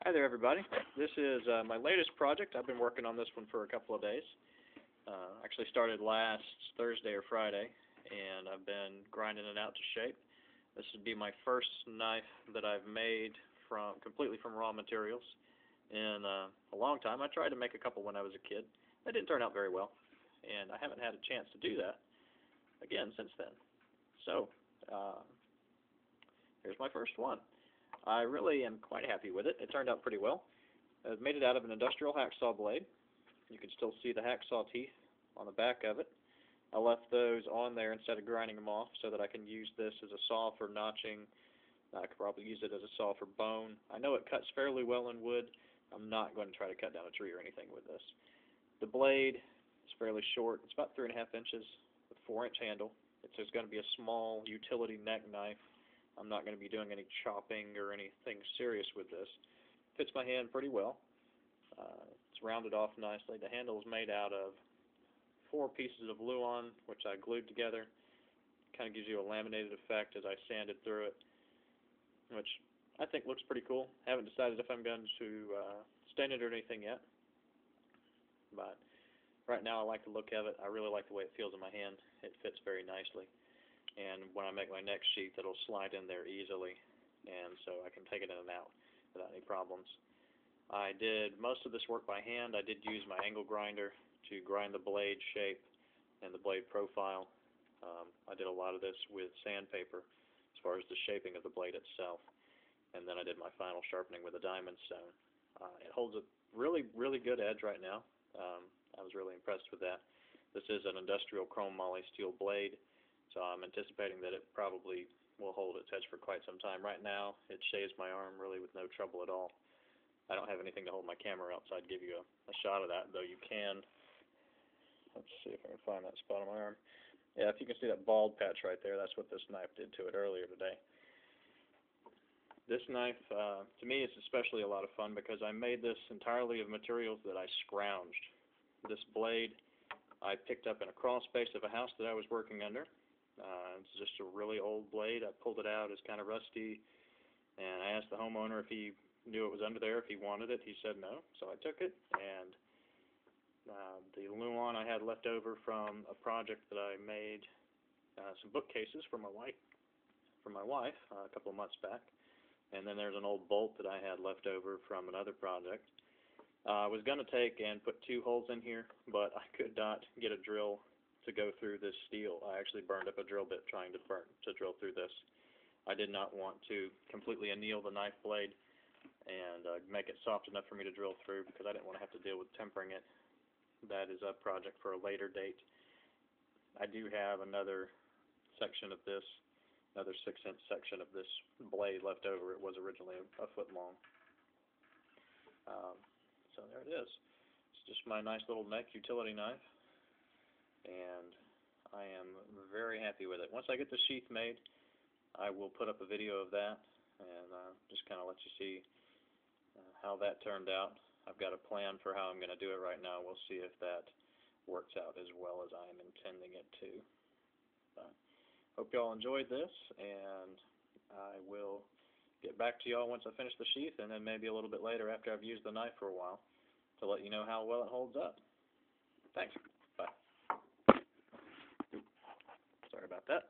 Hi there, everybody. This is my latest project. I've been working on this one for a couple of days. Actually started last Thursday or Friday, and I've been grinding it out to shape. This would be my first knife that I've made completely from raw materials in a long time. I tried to make a couple when I was a kid. That didn't turn out very well, and I haven't had a chance to do that again since then. So, here's my first one. I really am quite happy with it. It turned out pretty well. I've made it out of an industrial hacksaw blade. You can still see the hacksaw teeth on the back of it. I left those on there instead of grinding them off so that I can use this as a saw for notching. I could probably use it as a saw for bone. I know it cuts fairly well in wood. I'm not going to try to cut down a tree or anything with this. The blade is fairly short. It's about 3.5 inches with a 4-inch handle. It's just going to be a small utility neck knife. I'm not going to be doing any chopping or anything serious with this. Fits my hand pretty well. It's rounded off nicely. The handle is made out of 4 pieces of Luan, which I glued together. Kind of gives you a laminated effect as I sanded through it, which I think looks pretty cool. Haven't decided if I'm going to stain it or anything yet, but right now I like the look of it. I really like the way it feels in my hand. It fits very nicely. And when I make my next sheath, it'll slide in there easily, and so I can take it in and out without any problems. I did most of this work by hand. I did use my angle grinder to grind the blade shape and the blade profile. I did a lot of this with sandpaper as far as the shaping of the blade itself, and then I did my final sharpening with a diamond stone. It holds a really, really good edge right now. I was really impressed with that. This is an industrial chrome moly steel blade, so I'm anticipating that it probably will hold its edge for quite some time. Right now, it shaves my arm really with no trouble at all. I don't have anything to hold my camera up, so I'd give you a shot of that, though you can. Let's see if I can find that spot on my arm. Yeah, if you can see that bald patch right there, that's what this knife did to it earlier today. This knife, to me, is especially a lot of fun because I made this entirely of materials that I scrounged. This blade I picked up in a crawl space of a house that I was working under. It's just a really old blade. I pulled it out. It's kind of rusty, and I asked the homeowner if he knew it was under there, if he wanted it. He said no, so I took it, and the Luan I had left over from a project that I made, some bookcases for my wife a couple of months back, and then there's an old bolt that I had left over from another project. I was going to take and put 2 holes in here, but I could not get a drill to go through this steel. I actually burned up a drill bit trying to drill through this. I did not want to completely anneal the knife blade and make it soft enough for me to drill through because I didn't want to have to deal with tempering it. That is a project for a later date. I do have another section of this, another 6-inch section of this blade left over. It was originally a foot long. So there it is. It's just my nice little neck utility knife, and I am very happy with it. Once I get the sheath made, I will put up a video of that and just kind of let you see how that turned out. I've got a plan for how I'm going to do it right now. We'll see if that works out as well as I am intending it to. Hope you all enjoyed this, and I will get back to y'all once I finish the sheath, and then maybe a little bit later after I've used the knife for a while to let you know how well it holds up. Thanks. Bye. Sorry about that.